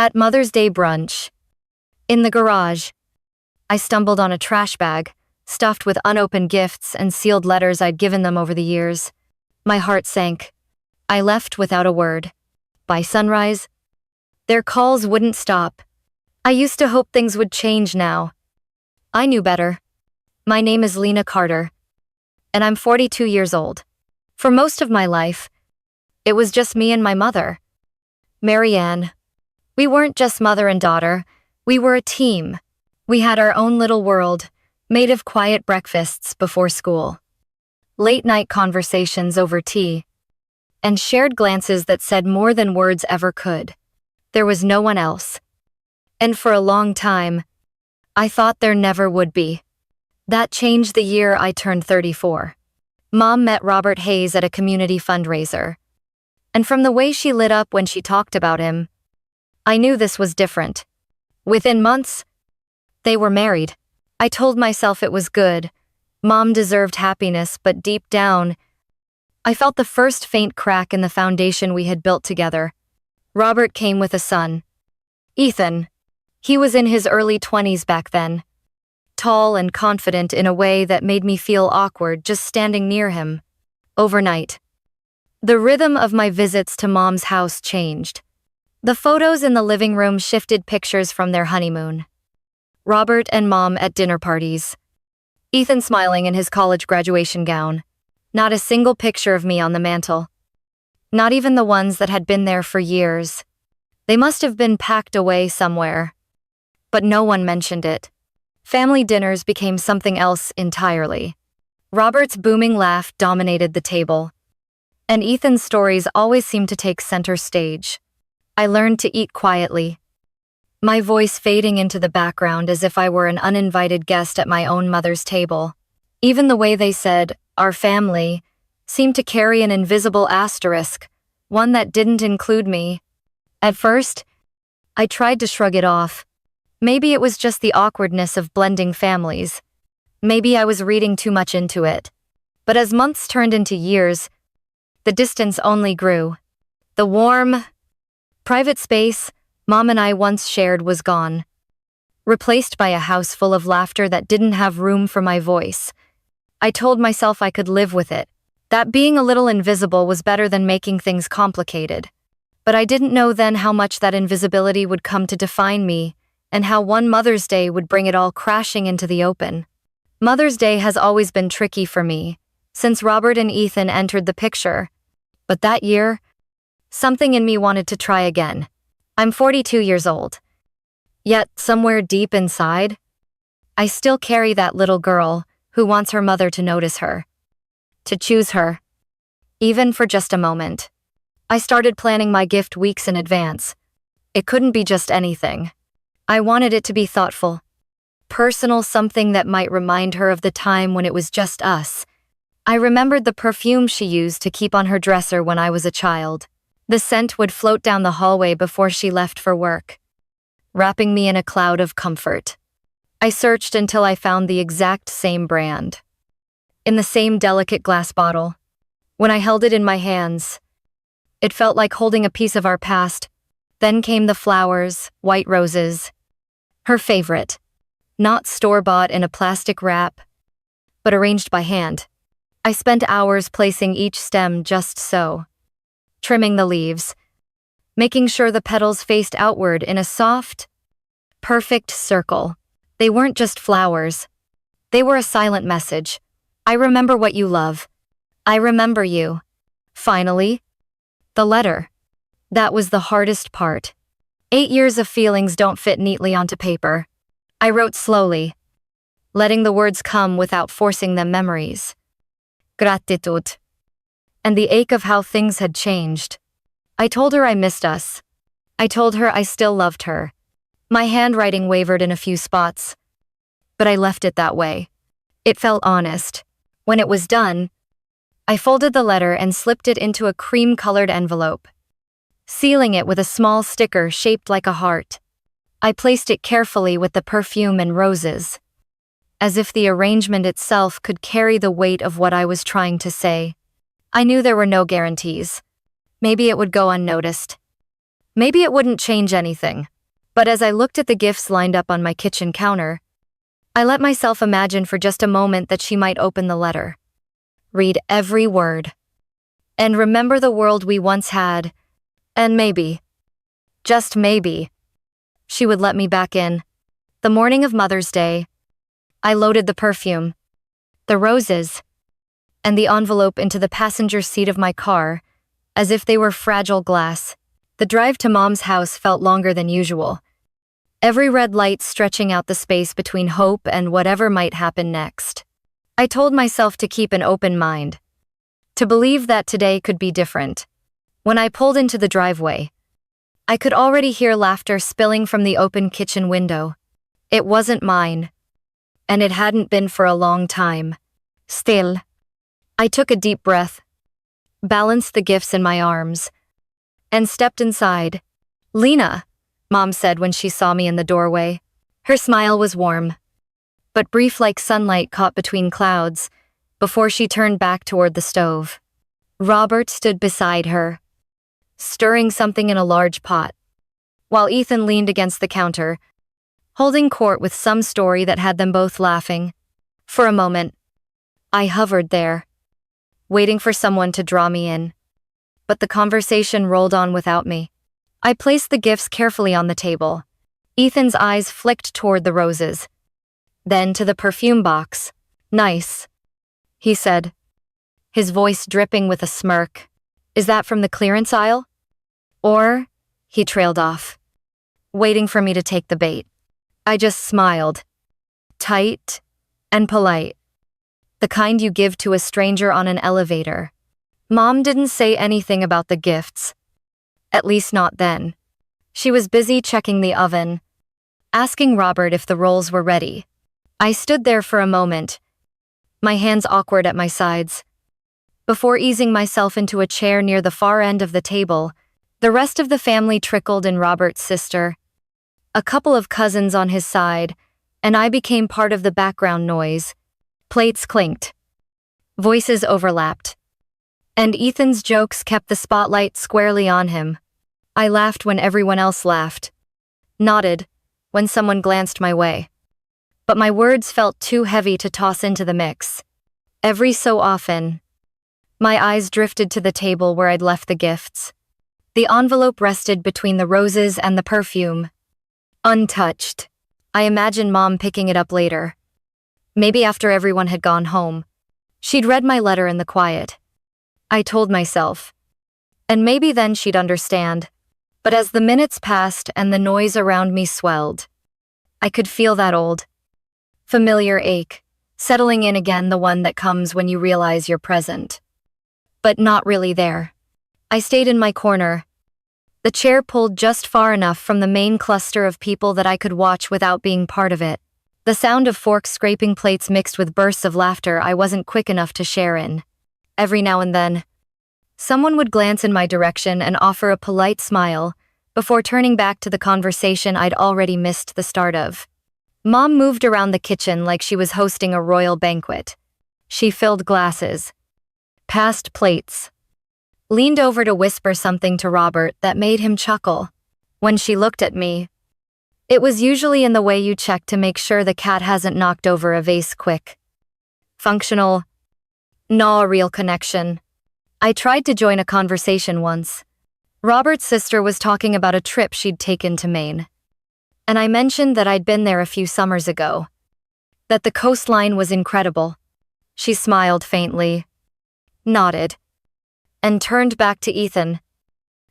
At Mother's Day brunch. In the garage. I stumbled on a trash bag, stuffed with unopened gifts and sealed letters I'd given them over the years. My heart sank. I left without a word. By sunrise, their calls wouldn't stop. I used to hope things would change now. I knew better. My name is Lena Carter, and I'm 42 years old. For most of my life, it was just me and my mother, Marianne. We weren't just mother and daughter, we were a team. We had our own little world, made of quiet breakfasts before school, late-night conversations over tea, and shared glances that said more than words ever could. There was no one else. And for a long time, I thought there never would be. That changed the year I turned 34. Mom met Robert Hayes at a community fundraiser. And from the way she lit up when she talked about him, I knew this was different. Within months, they were married. I told myself it was good. Mom deserved happiness, but deep down, I felt the first faint crack in the foundation we had built together. Robert came with a son, Ethan. He was in his early 20s back then, tall and confident in a way that made me feel awkward just standing near him. Overnight, the rhythm of my visits to Mom's house changed. The photos in the living room shifted pictures from their honeymoon. Robert and Mom at dinner parties. Ethan smiling in his college graduation gown. Not a single picture of me on the mantle. Not even the ones that had been there for years. They must have been packed away somewhere. But no one mentioned it. Family dinners became something else entirely. Robert's booming laugh dominated the table, and Ethan's stories always seemed to take center stage. I learned to eat quietly, my voice fading into the background as if I were an uninvited guest at my own mother's table. Even the way they said, "our family," seemed to carry an invisible asterisk, one that didn't include me. At first, I tried to shrug it off. Maybe it was just the awkwardness of blending families. Maybe I was reading too much into it. But as months turned into years, the distance only grew. The warm, private space Mom and I once shared was gone, replaced by a house full of laughter that didn't have room for my voice. I told myself I could live with it, that being a little invisible was better than making things complicated. But I didn't know then how much that invisibility would come to define me, and how one Mother's Day would bring it all crashing into the open. Mother's Day has always been tricky for me, since Robert and Ethan entered the picture. But that year, something in me wanted to try again. I'm 42 years old. Yet, somewhere deep inside, I still carry that little girl who wants her mother to notice her, to choose her, even for just a moment. I started planning my gift weeks in advance. It couldn't be just anything. I wanted it to be thoughtful, personal, something that might remind her of the time when it was just us. I remembered the perfume she used to keep on her dresser when I was a child. The scent would float down the hallway before she left for work, wrapping me in a cloud of comfort. I searched until I found the exact same brand, in the same delicate glass bottle. When I held it in my hands, it felt like holding a piece of our past. Then came the flowers, white roses. Her favorite. Not store-bought in a plastic wrap, but arranged by hand. I spent hours placing each stem just so, trimming the leaves, making sure the petals faced outward in a soft, perfect circle. They weren't just flowers. They were a silent message. I remember what you love. I remember you. Finally, the letter. That was the hardest part. 8 years of feelings don't fit neatly onto paper. I wrote slowly, letting the words come without forcing them memories. Gratitude. And the ache of how things had changed. I told her I missed us. I told her I still loved her. My handwriting wavered in a few spots, but I left it that way. It felt honest. When it was done, I folded the letter and slipped it into a cream-colored envelope, sealing it with a small sticker shaped like a heart. I placed it carefully with the perfume and roses, as if the arrangement itself could carry the weight of what I was trying to say. I knew there were no guarantees. Maybe it would go unnoticed. Maybe it wouldn't change anything. But as I looked at the gifts lined up on my kitchen counter, I let myself imagine for just a moment that she might open the letter, read every word, and remember the world we once had, and maybe, just maybe, she would let me back in. The morning of Mother's Day, I loaded the perfume, the roses, and the envelope into the passenger seat of my car, as if they were fragile glass. The drive to Mom's house felt longer than usual, every red light stretching out the space between hope and whatever might happen next. I told myself to keep an open mind, to believe that today could be different. When I pulled into the driveway, I could already hear laughter spilling from the open kitchen window. It wasn't mine, and it hadn't been for a long time. Still, I took a deep breath, balanced the gifts in my arms, and stepped inside. "Lena," Mom said when she saw me in the doorway. Her smile was warm, but brief like sunlight caught between clouds, before she turned back toward the stove. Robert stood beside her, stirring something in a large pot, while Ethan leaned against the counter, holding court with some story that had them both laughing. For a moment, I hovered there, waiting for someone to draw me in. But the conversation rolled on without me. I placed the gifts carefully on the table. Ethan's eyes flicked toward the roses, then to the perfume box. "Nice," he said, his voice dripping with a smirk. "Is that from the clearance aisle?" Or, he trailed off, waiting for me to take the bait. I just smiled, tight and polite, the kind you give to a stranger on an elevator. Mom didn't say anything about the gifts, at least not then. She was busy checking the oven, asking Robert if the rolls were ready. I stood there for a moment, my hands awkward at my sides, before easing myself into a chair near the far end of the table. The rest of the family trickled in. Robert's sister, a couple of cousins on his side, and I became part of the background noise. Plates clinked, voices overlapped, and Ethan's jokes kept the spotlight squarely on him. I laughed when everyone else laughed, nodded when someone glanced my way. But my words felt too heavy to toss into the mix. Every so often, my eyes drifted to the table where I'd left the gifts. The envelope rested between the roses and the perfume, untouched. I imagined Mom picking it up later, maybe after everyone had gone home. She'd read my letter in the quiet, I told myself, and maybe then she'd understand. But as the minutes passed and the noise around me swelled, I could feel that old, familiar ache, settling in again, the one that comes when you realize you're present, but not really there. I stayed in my corner, the chair pulled just far enough from the main cluster of people that I could watch without being part of it. The sound of forks scraping plates mixed with bursts of laughter I wasn't quick enough to share in. Every now and then, someone would glance in my direction and offer a polite smile, before turning back to the conversation I'd already missed the start of. Mom moved around the kitchen like she was hosting a royal banquet. She filled glasses, passed plates, leaned over to whisper something to Robert that made him chuckle. When she looked at me, it was usually in the way you check to make sure the cat hasn't knocked over a vase quick. Functional, no real connection. I tried to join a conversation once. Robert's sister was talking about a trip she'd taken to Maine, and I mentioned that I'd been there a few summers ago, that the coastline was incredible. She smiled faintly, nodded, and turned back to Ethan,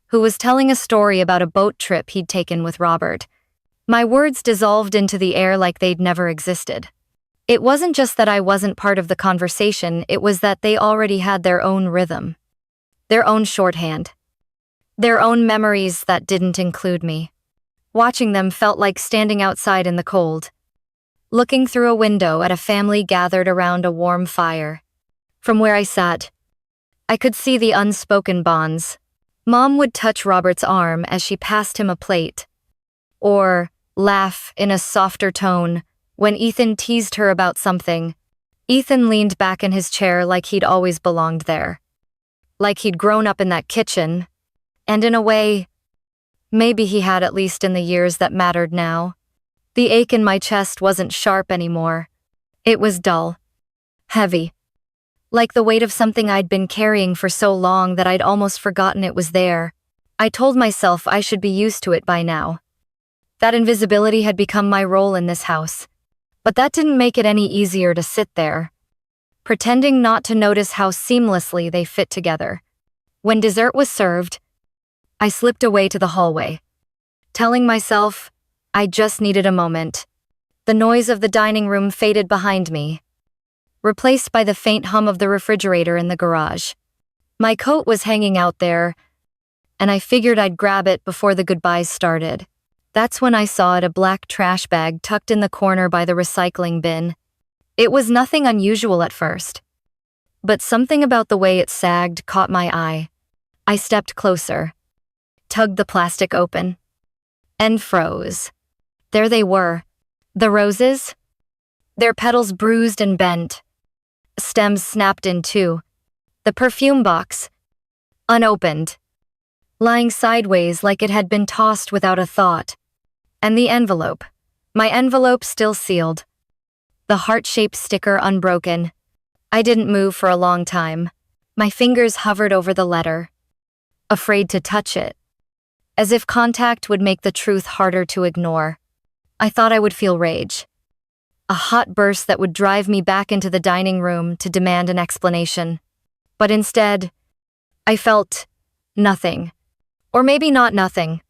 who was telling a story about a boat trip he'd taken with Robert. My words dissolved into the air like they'd never existed. It wasn't just that I wasn't part of the conversation, it was that they already had their own rhythm, their own shorthand, their own memories that didn't include me. Watching them felt like standing outside in the cold, looking through a window at a family gathered around a warm fire. From where I sat, I could see the unspoken bonds. Mom would touch Robert's arm as she passed him a plate, or laugh in a softer tone when Ethan teased her about something. Ethan leaned back in his chair like he'd always belonged there, like he'd grown up in that kitchen, and in a way, Maybe he had, at least in the years that mattered now. The ache in my chest wasn't sharp anymore. It was dull. Heavy. Like the weight of something I'd been carrying for so long that I'd almost forgotten it was there. I told myself I should be used to it by now. That invisibility had become my role in this house. But that didn't make it any easier to sit there, pretending not to notice how seamlessly they fit together. When dessert was served, I slipped away to the hallway, telling myself I just needed a moment. The noise of the dining room faded behind me, replaced by the faint hum of the refrigerator in the garage. My coat was hanging out there, and I figured I'd grab it before the goodbyes started. That's when I saw it, a black trash bag tucked in the corner by the recycling bin. It was nothing unusual at first, but something about the way it sagged caught my eye. I stepped closer, tugged the plastic open, and froze. There they were, the roses, their petals bruised and bent, stems snapped in two, the perfume box, unopened, lying sideways like it had been tossed without a thought. And the envelope. My envelope still sealed. The heart-shaped sticker unbroken. I didn't move for a long time. My fingers hovered over the letter, afraid to touch it, as if contact would make the truth harder to ignore. I thought I would feel rage. A hot burst that would drive me back into the dining room to demand an explanation. But instead, I felt nothing. Or maybe not nothing.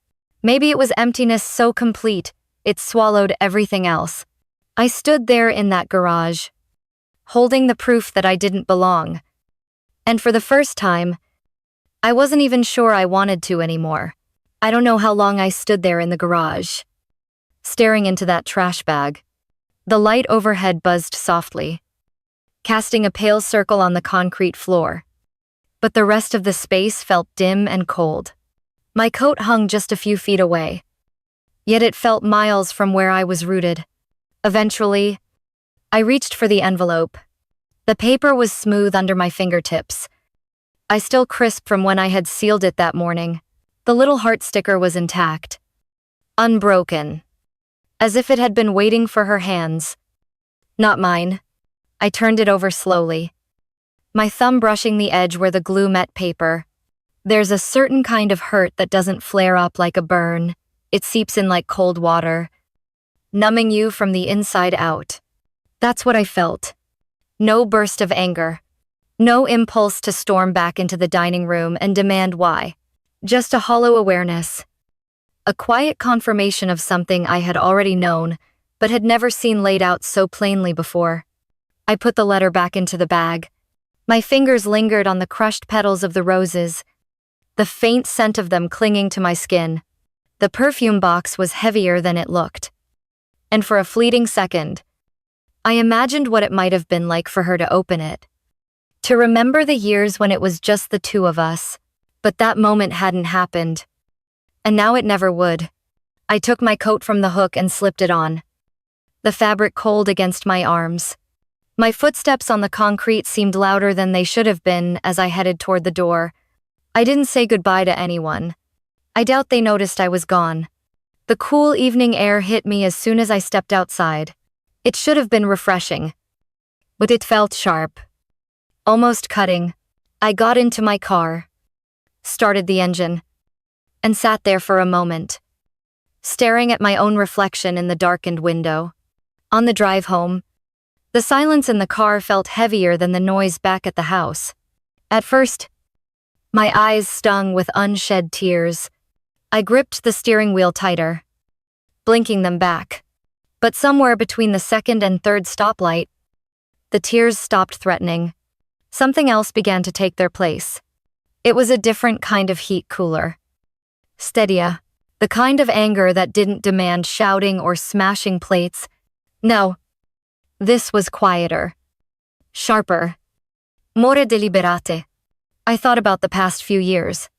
Maybe it was emptiness so complete, it swallowed everything else. I stood there in that garage, holding the proof that I didn't belong. And for the first time, I wasn't even sure I wanted to anymore. I don't know how long I stood there in the garage, staring into that trash bag. The light overhead buzzed softly, casting a pale circle on the concrete floor. But the rest of the space felt dim and cold. My coat hung just a few feet away, yet it felt miles from where I was rooted. Eventually, I reached for the envelope. The paper was smooth under my fingertips. I still crisp from when I had sealed it that morning. The little heart sticker was intact, unbroken, as if it had been waiting for her hands. Not mine. I turned it over slowly, my thumb brushing the edge where the glue met paper. There's a certain kind of hurt that doesn't flare up like a burn. It seeps in like cold water, numbing you from the inside out. That's what I felt. No burst of anger. No impulse to storm back into the dining room and demand why. Just a hollow awareness. A quiet confirmation of something I had already known, but had never seen laid out so plainly before. I put the letter back into the bag. My fingers lingered on the crushed petals of the roses, the faint scent of them clinging to my skin. The perfume box was heavier than it looked. And for a fleeting second, I imagined what it might have been like for her to open it. To remember the years when it was just the two of us. But that moment hadn't happened. And now it never would. I took my coat from the hook and slipped it on, the fabric cold against my arms. My footsteps on the concrete seemed louder than they should have been as I headed toward the door. I didn't say goodbye to anyone. I doubt they noticed I was gone. The cool evening air hit me as soon as I stepped outside. It should have been refreshing, but it felt sharp, almost cutting. I got into my car, started the engine, and sat there for a moment, staring at my own reflection in the darkened window. On the drive home, the silence in the car felt heavier than the noise back at the house. At first, my eyes stung with unshed tears. I gripped the steering wheel tighter, blinking them back. But somewhere between the second and third stoplight, the tears stopped threatening. Something else began to take their place. It was a different kind of heat cooler. Steadier, the kind of anger that didn't demand shouting or smashing plates. No, this was quieter, sharper, more deliberate. I thought about the past few years,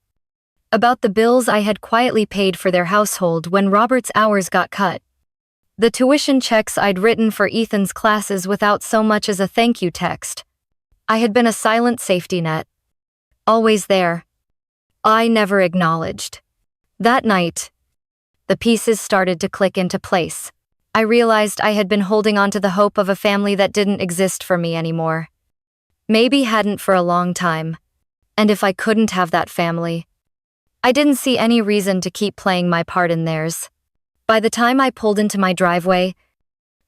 about the bills I had quietly paid for their household when Robert's hours got cut, the tuition checks I'd written for Ethan's classes without so much as a thank you text. I had been a silent safety net, always there. I never acknowledged. That night, the pieces started to click into place. I realized I had been holding on to the hope of a family that didn't exist for me anymore. Maybe hadn't for a long time. And if I couldn't have that family, I didn't see any reason to keep playing my part in theirs. By the time I pulled into my driveway,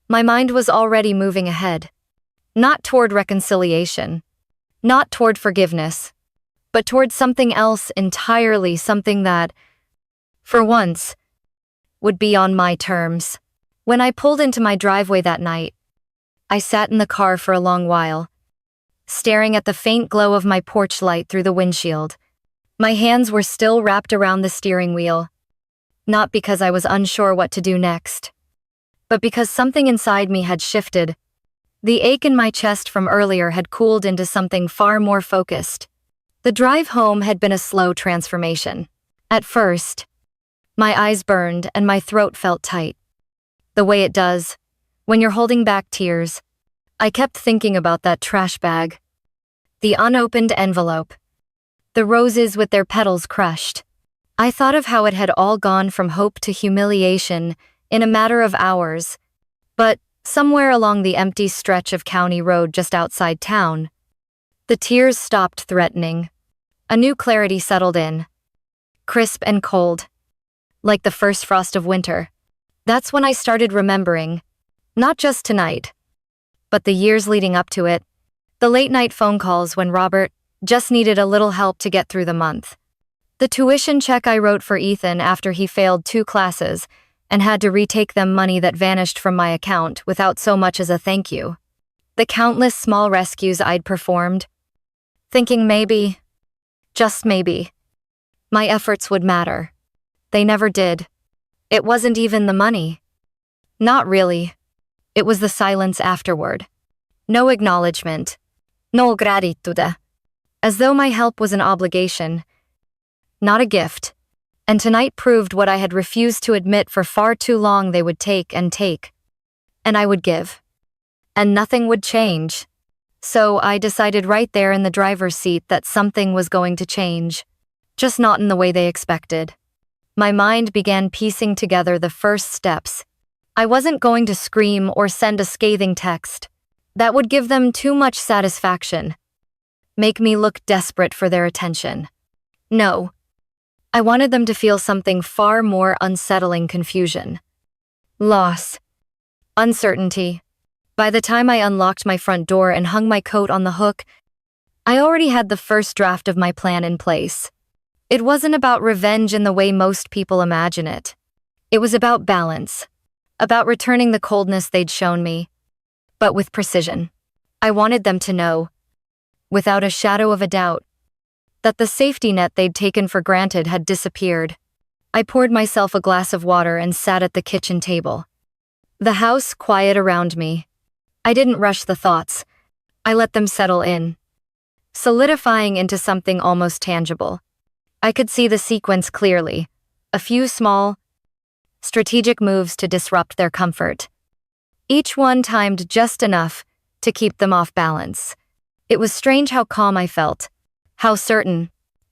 my mind was already moving ahead. Not toward reconciliation, not toward forgiveness, but toward something else entirely, something that, for once, would be on my terms. When I pulled into my driveway that night, I sat in the car for a long while, staring at the faint glow of my porch light through the windshield. My hands were still wrapped around the steering wheel, not because I was unsure what to do next, but because something inside me had shifted. The ache in my chest from earlier had cooled into something far more focused. The drive home had been a slow transformation. At first, my eyes burned and my throat felt tight. The way it does when you're holding back tears. I kept thinking about that trash bag, the unopened envelope, the roses with their petals crushed. I thought of how it had all gone from hope to humiliation in a matter of hours. But somewhere along the empty stretch of county road just outside town, the tears stopped threatening. A new clarity settled in, crisp and cold, like the first frost of winter. That's when I started remembering, not just tonight, but the years leading up to it, the late-night phone calls when Robert just needed a little help to get through the month. The tuition check I wrote for Ethan after he failed 2 classes and had to retake them, money that vanished from my account without so much as a thank you. The countless small rescues I'd performed, thinking maybe, just maybe, my efforts would matter. They never did. It wasn't even the money. Not really. It was the silence afterward. No acknowledgement. No gratitude. As though my help was an obligation, not a gift. And tonight proved what I had refused to admit for far too long: they would take. And I would give. And nothing would change. So I decided right there in the driver's seat that something was going to change. Just not in the way they expected. My mind began piecing together the first steps. I wasn't going to scream or send a scathing text. That would give them too much satisfaction. Make me look desperate for their attention. No. I wanted them to feel something far more unsettling: confusion, loss, uncertainty. By the time I unlocked my front door and hung my coat on the hook, I already had the first draft of my plan in place. It wasn't about revenge in the way most people imagine it. It was about balance, about returning the coldness they'd shown me, but with precision. I wanted them to know, without a shadow of a doubt, that the safety net they'd taken for granted had disappeared. I poured myself a glass of water and sat at the kitchen table. The house quiet around me. I didn't rush the thoughts. I let them settle in, solidifying into something almost tangible. I could see the sequence clearly. A few small, strategic moves to disrupt their comfort. Each one timed just enough to keep them off balance. It was strange how calm I felt. How certain.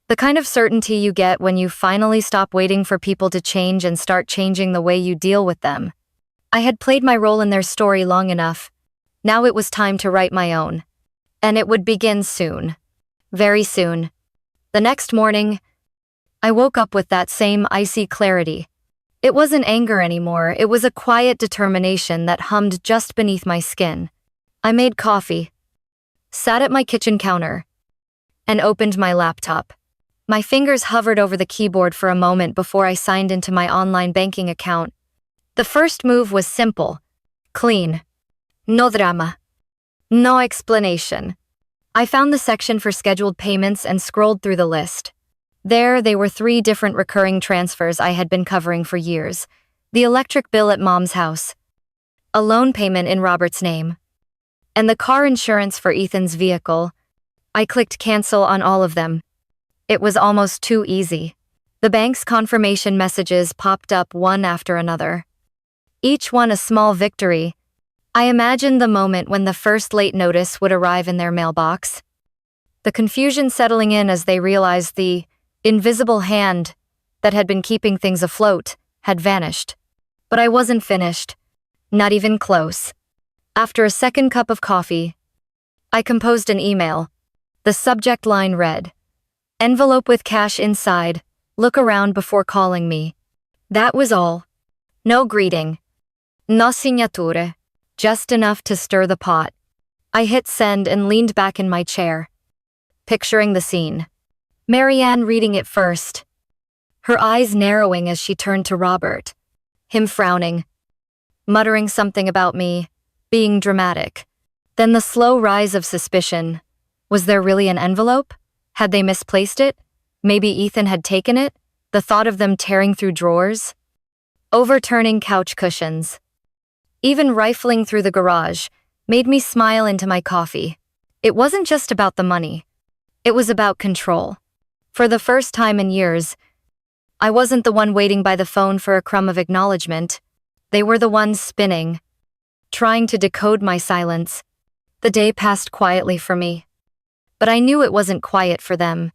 The kind of certainty you get when you finally stop waiting for people to change and start changing the way you deal with them. I had played my role in their story long enough. Now it was time to write my own. And it would begin soon. Very soon. The next morning, I woke up with that same icy clarity. It wasn't anger anymore, it was a quiet determination that hummed just beneath my skin. I made coffee, sat at my kitchen counter, and opened my laptop. My fingers hovered over the keyboard for a moment before I signed into my online banking account. The first move was simple, clean. No drama. No explanation. I found the section for scheduled payments and scrolled through the list. There, they were 3 different recurring transfers I had been covering for years. The electric bill at Mom's house, a loan payment in Robert's name, and the car insurance for Ethan's vehicle. I clicked cancel on all of them. It was almost too easy. The bank's confirmation messages popped up one after another. Each one a small victory. I imagined the moment when the first late notice would arrive in their mailbox. The confusion settling in as they realized the invisible hand that had been keeping things afloat, had vanished. But I wasn't finished. Not even close. After a second cup of coffee, I composed an email. The subject line read, "Envelope with cash inside, look around before calling me." That was all. No greeting. No signature. Just enough to stir the pot. I hit send and leaned back in my chair, picturing the scene. Marianne reading it first, her eyes narrowing as she turned to Robert, him frowning, muttering something about me being dramatic. Then the slow rise of suspicion. Was there really an envelope? Had they misplaced it? Maybe Ethan had taken it? The thought of them tearing through drawers, overturning couch cushions, even rifling through the garage, made me smile into my coffee. It wasn't just about the money. It was about control. For the first time in years, I wasn't the one waiting by the phone for a crumb of acknowledgement. They were the ones spinning, trying to decode my silence. The day passed quietly for me. But I knew it wasn't quiet for them.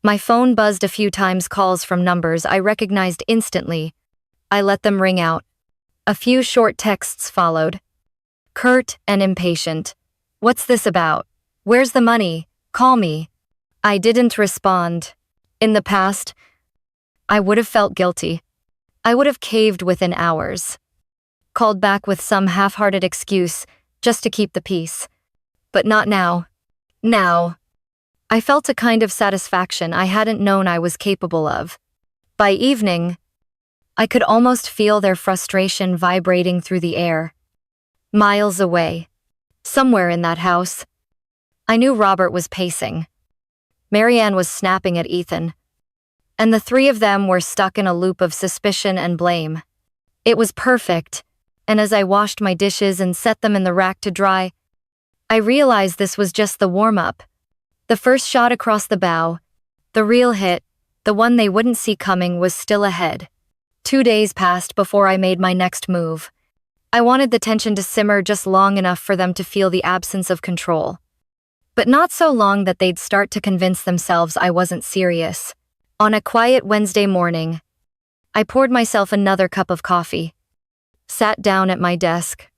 My phone buzzed a few times, calls from numbers I recognized instantly. I let them ring out. A few short texts followed. Curt and impatient. "What's this about? Where's the money? Call me." I didn't respond. In the past, I would have felt guilty. I would have caved within hours. Called back with some half-hearted excuse just to keep the peace. But not now. Now. I felt a kind of satisfaction I hadn't known I was capable of. By evening, I could almost feel their frustration vibrating through the air. Miles away, somewhere in that house, I knew Robert was pacing. Marianne was snapping at Ethan. And the three of them were stuck in a loop of suspicion and blame. It was perfect, and as I washed my dishes and set them in the rack to dry, I realized this was just the warm-up. The first shot across the bow, the real hit, the one they wouldn't see coming, was still ahead. 2 days passed before I made my next move. I wanted the tension to simmer just long enough for them to feel the absence of control. But not so long that they'd start to convince themselves I wasn't serious. On a quiet Wednesday morning, I poured myself another cup of coffee, sat down at my desk,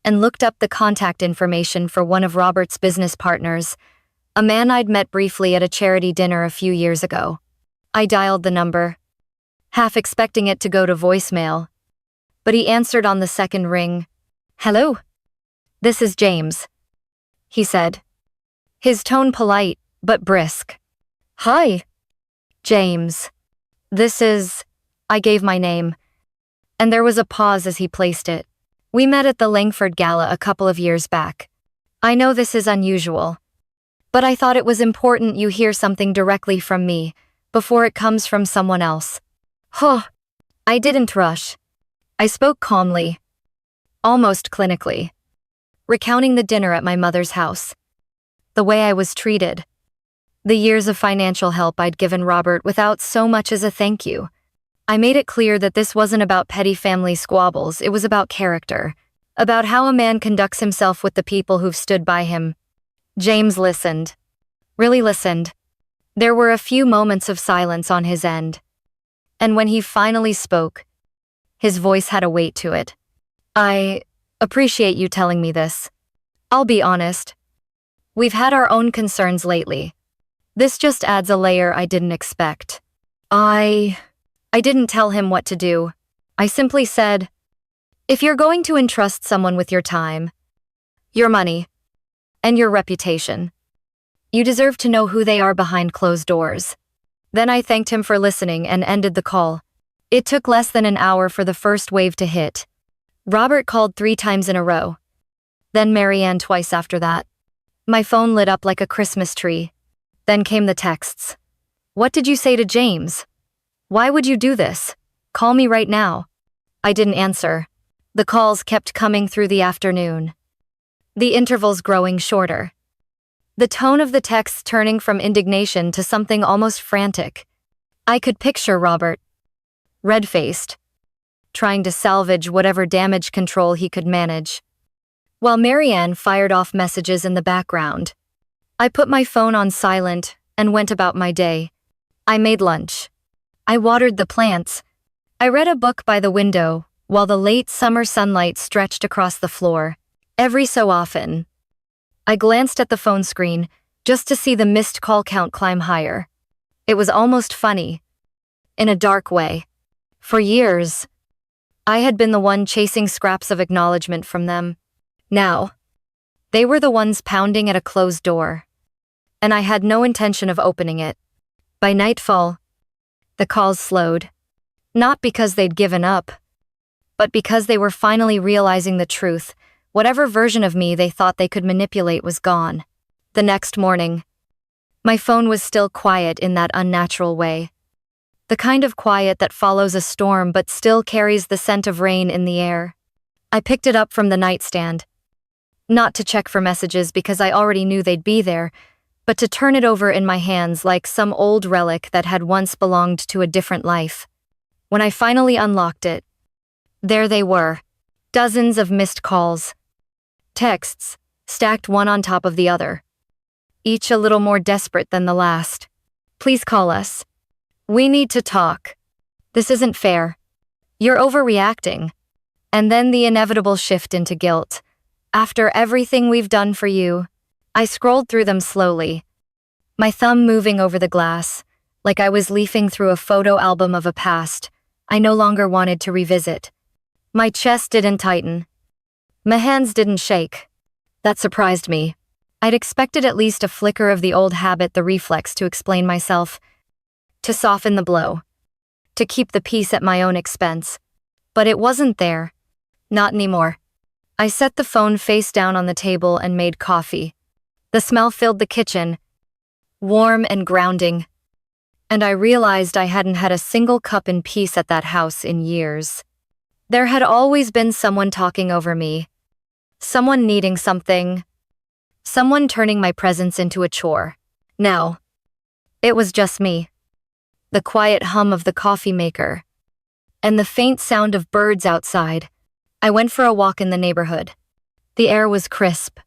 and looked up the contact information for one of Robert's business partners, a man I'd met briefly at a charity dinner a few years ago. I dialed the number, half expecting it to go to voicemail, but he answered on the second ring. "Hello? This is James," he said, his tone polite but brisk. "Hi, James. This is..." I gave my name, and there was a pause as he placed it. "We met at the Langford Gala a couple of years back. I know this is unusual, but I thought it was important you hear something directly from me before it comes from someone else." Huh. I didn't rush. I spoke calmly, almost clinically, recounting the dinner at my mother's house, the way I was treated, the years of financial help I'd given Robert without so much as a thank you. I made it clear that this wasn't about petty family squabbles, it was about character, about how a man conducts himself with the people who've stood by him. James listened. Really listened. There were a few moments of silence on his end. And when he finally spoke, his voice had a weight to it. "I appreciate you telling me this. I'll be honest. We've had our own concerns lately. This just adds a layer I didn't expect." I didn't tell him what to do. I simply said, "If you're going to entrust someone with your time, your money, and your reputation, you deserve to know who they are behind closed doors." Then I thanked him for listening and ended the call. It took less than an hour for the first wave to hit. Robert called 3 times in a row. Then Marianne twice after that. My phone lit up like a Christmas tree. Then came the texts. "What did you say to James? Why would you do this? Call me right now." I didn't answer. The calls kept coming through the afternoon, the intervals growing shorter, the tone of the texts turning from indignation to something almost frantic. I could picture Robert, red-faced, trying to salvage whatever damage control he could manage, while Marianne fired off messages in the background. I put my phone on silent and went about my day. I made lunch. I watered the plants. I read a book by the window, while the late summer sunlight stretched across the floor. Every so often, I glanced at the phone screen, just to see the missed call count climb higher. It was almost funny, in a dark way. For years, I had been the one chasing scraps of acknowledgement from them. Now, they were the ones pounding at a closed door, and I had no intention of opening it. By nightfall, the calls slowed. Not because they'd given up, but because they were finally realizing the truth. Whatever version of me they thought they could manipulate was gone. The next morning, my phone was still quiet in that unnatural way. The kind of quiet that follows a storm but still carries the scent of rain in the air. I picked it up from the nightstand. Not to check for messages because I already knew they'd be there, but to turn it over in my hands like some old relic that had once belonged to a different life. When I finally unlocked it, there they were. Dozens of missed calls. Texts, stacked one on top of the other. Each a little more desperate than the last. Please call us. We need to talk. This isn't fair. You're overreacting. And then the inevitable shift into guilt. After everything we've done for you. I scrolled through them slowly, my thumb moving over the glass, like I was leafing through a photo album of a past I no longer wanted to revisit. My chest didn't tighten. My hands didn't shake. That surprised me. I'd expected at least a flicker of the old habit, the reflex to explain myself, to soften the blow, to keep the peace at my own expense. But it wasn't there. Not anymore. I set the phone face down on the table and made coffee. The smell filled the kitchen, warm and grounding, and I realized I hadn't had a single cup in peace at that house in years. There had always been someone talking over me, someone needing something, someone turning my presence into a chore. Now, it was just me. The quiet hum of the coffee maker, and the faint sound of birds outside. I went for a walk in the neighborhood. The air was crisp.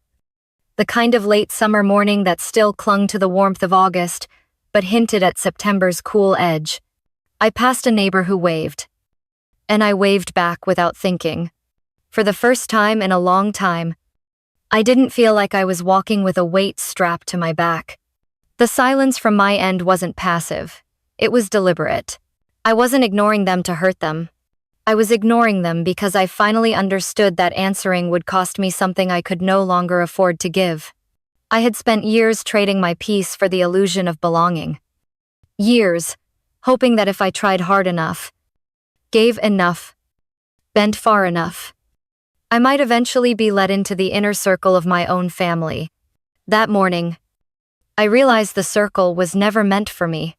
The kind of late summer morning that still clung to the warmth of August, but hinted at September's cool edge. I passed a neighbor who waved. And I waved back without thinking. For the first time in a long time, I didn't feel like I was walking with a weight strapped to my back. The silence from my end wasn't passive. It was deliberate. I wasn't ignoring them to hurt them. I was ignoring them because I finally understood that answering would cost me something I could no longer afford to give. I had spent years trading my peace for the illusion of belonging. Years, hoping that if I tried hard enough, gave enough, bent far enough, I might eventually be let into the inner circle of my own family. That morning, I realized the circle was never meant for me,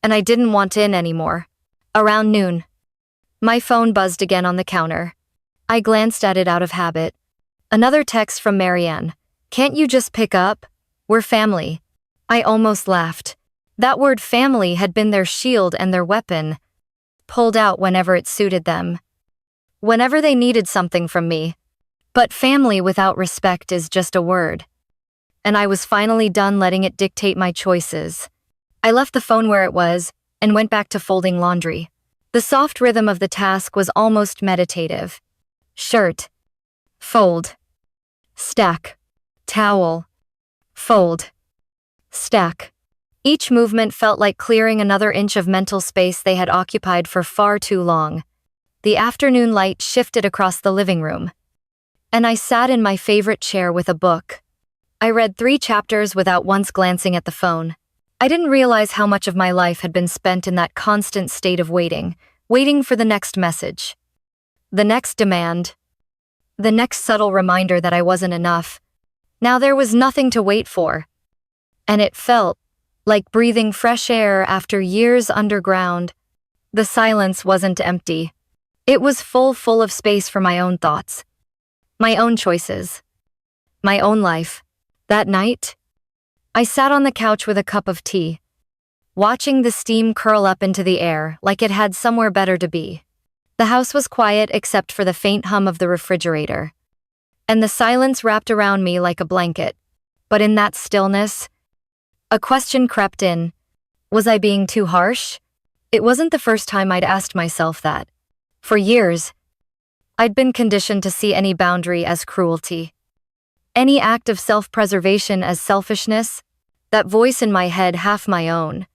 and I didn't want in anymore. Around noon, my phone buzzed again on the counter. I glanced at it out of habit. Another text from Marianne. Can't you just pick up? We're family. I almost laughed. That word family had been their shield and their weapon, pulled out whenever it suited them, whenever they needed something from me. But family without respect is just a word. And I was finally done letting it dictate my choices. I left the phone where it was and went back to folding laundry. The soft rhythm of the task was almost meditative. Shirt, fold, stack, towel, fold, stack. Each movement felt like clearing another inch of mental space they had occupied for far too long. The afternoon light shifted across the living room, and I sat in my favorite chair with a book. I read 3 chapters without once glancing at the phone. I didn't realize how much of my life had been spent in that constant state of waiting for the next message, the next demand, the next subtle reminder that I wasn't enough. Now there was nothing to wait for, and it felt like breathing fresh air after years underground. The silence wasn't empty. It was full of space for my own thoughts, my own choices, my own life. That night, I sat on the couch with a cup of tea, watching the steam curl up into the air like it had somewhere better to be. The house was quiet except for the faint hum of the refrigerator, and the silence wrapped around me like a blanket. But in that stillness, a question crept in. Was I being too harsh? It wasn't the first time I'd asked myself that. For years, I'd been conditioned to see any boundary as cruelty, any act of self-preservation as selfishness. That voice in my head, half my own,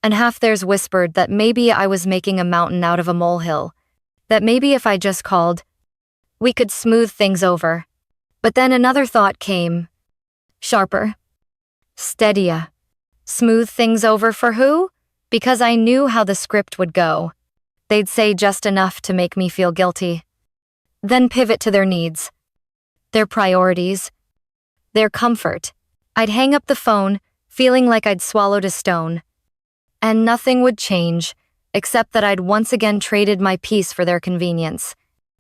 and half theirs, whispered that maybe I was making a mountain out of a molehill, that maybe if I just called, we could smooth things over. But then another thought came, sharper, steadier. Smooth things over for who? Because I knew how the script would go. They'd say just enough to make me feel guilty, then pivot to their needs, their priorities, their comfort. I'd hang up the phone, feeling like I'd swallowed a stone, and nothing would change, except that I'd once again traded my peace for their convenience.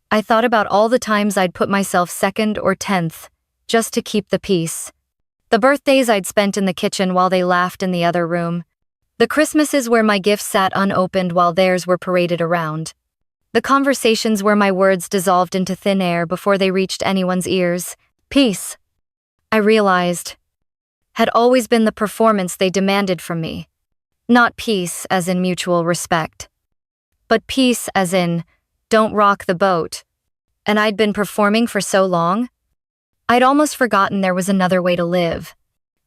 I thought about all the times I'd put myself second or 10th, just to keep the peace. The birthdays I'd spent in the kitchen while they laughed in the other room. The Christmases where my gifts sat unopened while theirs were paraded around. The conversations where my words dissolved into thin air before they reached anyone's ears. Peace, I realized, had always been the performance they demanded from me. Not peace as in mutual respect, but peace as in, don't rock the boat. And I'd been performing for so long, I'd almost forgotten there was another way to live.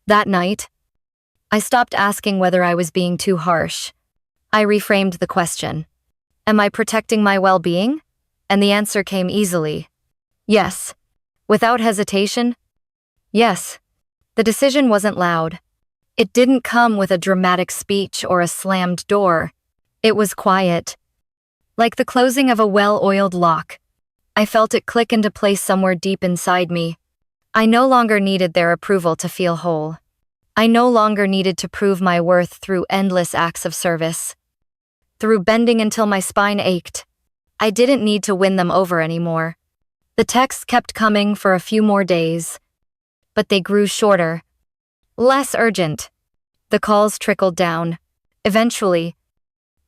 That night, I stopped asking whether I was being too harsh. I reframed the question. Am I protecting my well-being? And the answer came easily. Yes. Without hesitation. Yes. The decision wasn't loud. It didn't come with a dramatic speech or a slammed door. It was quiet. Like the closing of a well-oiled lock. I felt it click into place somewhere deep inside me. I no longer needed their approval to feel whole. I no longer needed to prove my worth through endless acts of service. Through bending until my spine ached. I didn't need to win them over anymore. The texts kept coming for a few more days, but they grew shorter, less urgent. The calls trickled down. Eventually,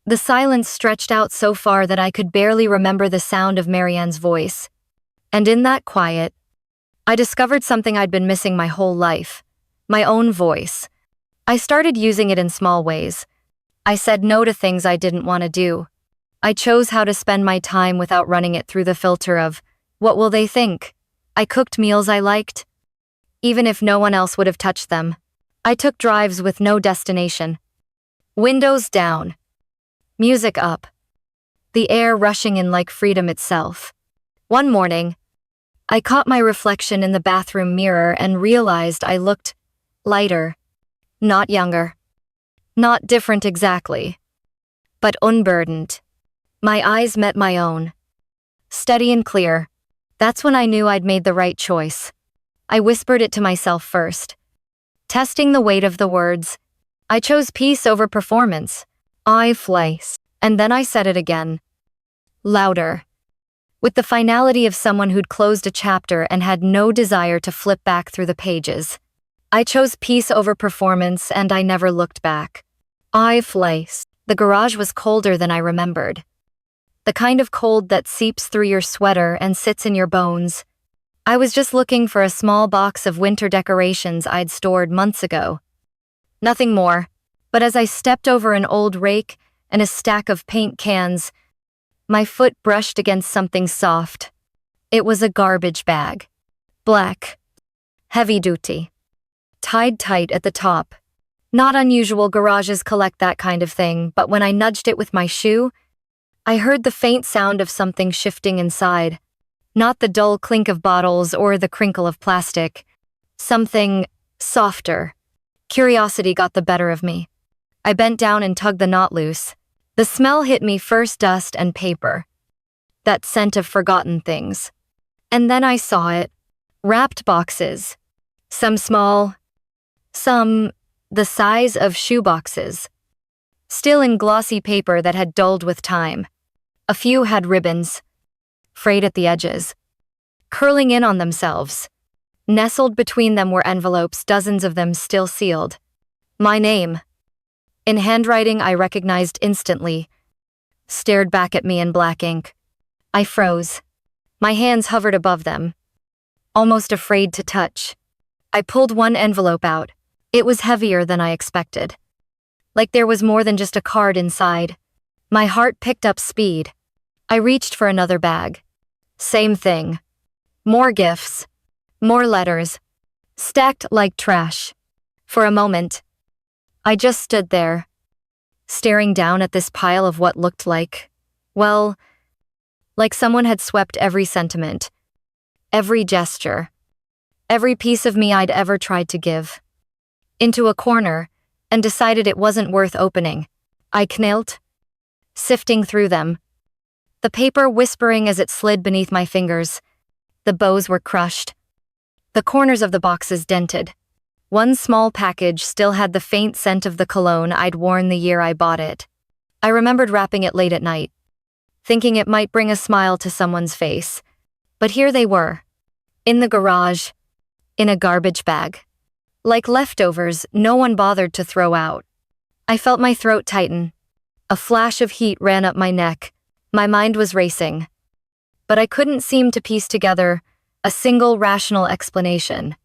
the silence stretched out so far that I could barely remember the sound of Marianne's voice. And in that quiet, I discovered something I'd been missing my whole life. My own voice. I started using it in small ways. I said no to things I didn't want to do. I chose how to spend my time without running it through the filter of, what will they think? I cooked meals I liked, even if no one else would have touched them. I took drives with no destination. Windows down. Music up. The air rushing in like freedom itself. One morning, I caught my reflection in the bathroom mirror and realized I looked lighter, not younger. Not different exactly, but unburdened. My eyes met my own. Steady and clear. That's when I knew I'd made the right choice. I whispered it to myself first, testing the weight of the words. I chose peace over performance. I flies. And then I said it again. Louder. With the finality of someone who'd closed a chapter and had no desire to flip back through the pages. I chose peace over performance and I never looked back. I flies. The garage was colder than I remembered. The kind of cold that seeps through your sweater and sits in your bones. I was just looking for a small box of winter decorations I'd stored months ago. Nothing more, but as I stepped over an old rake and a stack of paint cans, my foot brushed against something soft. It was a garbage bag. Black. Heavy-duty. Tied tight at the top. Not unusual, garages collect that kind of thing, but when I nudged it with my shoe, I heard the faint sound of something shifting inside. Not the dull clink of bottles or the crinkle of plastic. Something softer. Curiosity got the better of me. I bent down and tugged the knot loose. The smell hit me, first dust and paper. That scent of forgotten things. And then I saw it. Wrapped boxes. Some small, some the size of shoeboxes. Still in glossy paper that had dulled with time. A few had ribbons, frayed at the edges, curling in on themselves. Nestled between them were envelopes, dozens of them still sealed. My name. In handwriting I recognized instantly. Stared back at me in black ink. I froze. My hands hovered above them. Almost afraid to touch. I pulled one envelope out. It was heavier than I expected. like there was more than just a card inside. My heart picked up speed. I reached for another bag. Same thing. More gifts. More letters. Stacked like trash. For a moment, I just stood there, staring down at this pile of what looked well, like someone had swept every sentiment, every gesture, every piece of me I'd ever tried to give, into a corner, and decided it wasn't worth opening. I knelt, sifting through them, the paper whispering as it slid beneath my fingers. The bows were crushed, the corners of the boxes dented. One small package still had the faint scent of the cologne I'd worn the year I bought it. I remembered wrapping it late at night, thinking it might bring a smile to someone's face. But here they were, in the garage, in a garbage bag. Like leftovers no one bothered to throw out. I felt my throat tighten. A flash of heat ran up my neck. My mind was racing. But I couldn't seem to piece together a single rational explanation.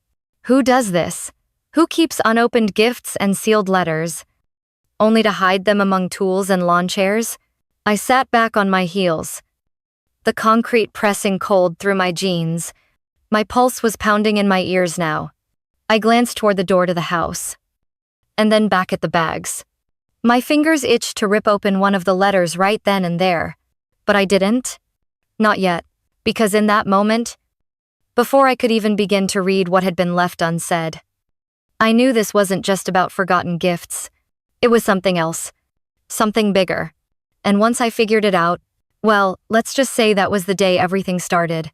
Who does this? Who keeps unopened gifts and sealed letters, only to hide them among tools and lawn chairs? I sat back on my heels, the concrete pressing cold through my jeans. My pulse was pounding in my ears now. I glanced toward the door to the house, and then back at the bags. My fingers itched to rip open one of the letters right then and there, but I didn't. Not yet, because in that moment, before I could even begin to read what had been left unsaid, I knew this wasn't just about forgotten gifts. It was something else. Something bigger. And once I figured it out, well, let's just say that was the day everything started.